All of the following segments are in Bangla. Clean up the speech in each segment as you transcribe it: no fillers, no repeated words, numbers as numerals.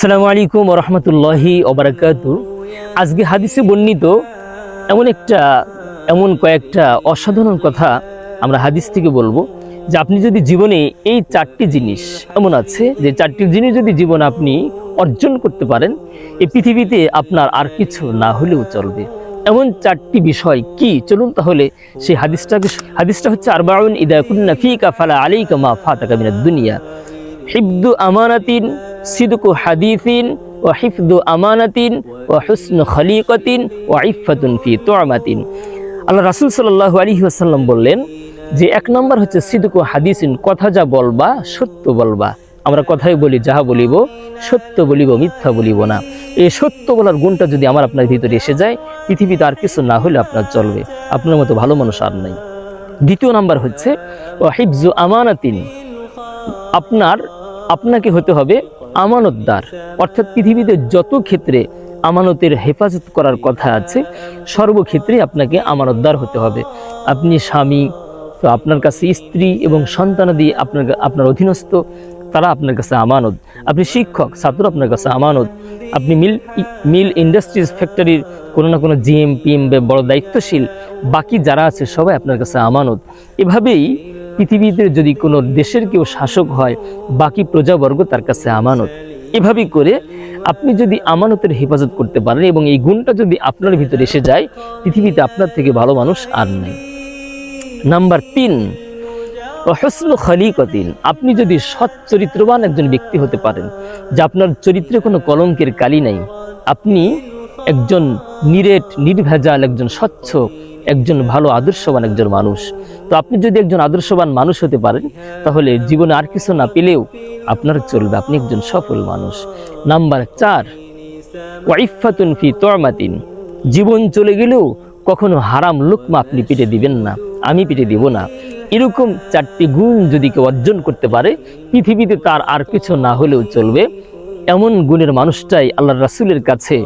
আসসালামু আলাইকুম ওয়া রাহমাতুল্লাহি ওয়া বারাকাতুহু। আজকে হাদিসে বর্ণিত এমন কয়েকটা অসাধারণ কথা আমরা হাদিস থেকে বলবো যে আপনি যদি জীবনে এই চারটি জিনিস এমন আছে যে চারটি জিনিস যদি জীবনে আপনি অর্জন করতে পারেন, এই পৃথিবীতে আপনার আর কিছু না হলেও চলবে। এমন চারটি বিষয় কি, চলুন তাহলে সেই হাদিসটা হচ্ছে আরবাউন ইদা কুন্না ফিকা ফালা আলাইকা মা ফাতাকা মিনাদ দুনিয়া হিফদু আমানাতিন সিদকু হাদিসিন ওয়া হিফদু আমানাতিন ওয়া হুসনু খলিকাতিন ওয়া ইফফাতুন ফি তুআমাতিন। আল্লাহ রাসূল সাল্লাল্লাহু আলাইহি ওয়াসাল্লাম বললেন যে এক নম্বর হচ্ছে সিদকু হাদিসিন, কথা যা বলবা সত্য বলবা। আমরা কথাই বলি, যাহা বলিব সত্য বলিব, মিথ্যা বলিব না। এই সত্য বলার গুণটা যদি আপনার ভিতরে এসে যায়, পৃথিবীতে আর কিছু না হলে আপনার চলবে। আপনার মতো ভালো মানুষ আর নাই। দ্বিতীয় নাম্বার হচ্ছে ওয়া হিফজু আমানাতিন, আপনাকে হতে হবে আমানতদার, অর্থাৎ পৃথিবীতে যত ক্ষেত্রে আমানতের হেফাজত করার কথা আছে সর্বক্ষেত্রে আপনাকে আমানতদার হতে হবে। আপনি স্বামী, তো আপনার কাছে স্ত্রী এবং সন্তানাদি আপনার অধীনস্থ, তারা আপনার কাছে আমানত। আপনি শিক্ষক, ছাত্র আপনার কাছে আমানত। আপনি মিল ইন্ডাস্ট্রিজ ফ্যাক্টরির কোনো না কোনো জিএম পিএম বড় দায়িত্বশীল, বাকি যারা আছে সবাই আপনার কাছে আমানত। এভাবেই পৃথিবীতে যদি কোনো দেশের কেউ শাসক হয়, বাকি প্রজাবর্গ তার কাছে আমানত। এভাবেই করে আপনি যদি আমানতের হেফাজত করতে পারেন এবং এই গুণটা যদি আপনার ভিতরে এসে যায়, পৃথিবীতে আপনার থেকে ভালো মানুষ আর নেই। নাম্বার 3, হুসনু খলিকাতিন, আপনি যদি সৎ চরিত্রবান একজন ব্যক্তি হতে পারেন, যে আপনার চরিত্রে কোনো কলঙ্কের কালি নাই, আপনি একজন নির্ভেজাল, একজন স্বচ্ছ, একজন ভালো আদর্শবান একজন মানুষ। তো আপনি যদি একজন আদর্শবান মানুষ হতে পারেন, তাহলে জীবনে আর কিছু না পেলেও আপনার চলবে, আপনি একজন সফল মানুষ। নাম্বার 4, ওয়াইফাতুন ফি তুআমাতিন, জীবন চলে গেলেও কখনো হারাম লুকমা আপনি পেটে দিবেন না, আমি পেটে দিব না। এরকম চারটি গুণ যদি কেউ অর্জন করতে পারে, পৃথিবীতে তার আর কিছু না হলেও চলবে। এমন গুণের মানুষটাই আল্লাহর রাসূলের কাছে,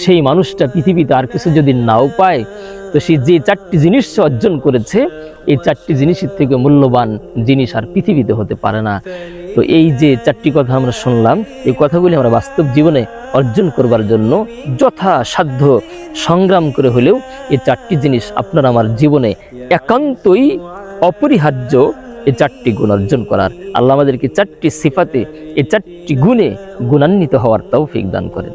সেই মানুষটা পৃথিবীতে আর কিছু যদি নাও পায়, তো সে যে চারটি জিনিস অর্জন করেছে, এই চারটি জিনিসের থেকে মূল্যবান জিনিস আর পৃথিবীতে হতে পারে না। তো এই যে চারটি কথা আমরা শুনলাম, এই কথাগুলি আমরা বাস্তব জীবনে অর্জন করবার জন্য যথাসাধ্য সংগ্রাম করে হলেও এই চারটি জিনিস আপনার আমার জীবনে একান্তই অপরিহার্য, এই চারটি গুণ অর্জন করার। আল্লাহ আমাদেরকে চারটি সিফাতে, এই চারটি গুণে গুণান্বিত হওয়ার তৌফিক দান করেন।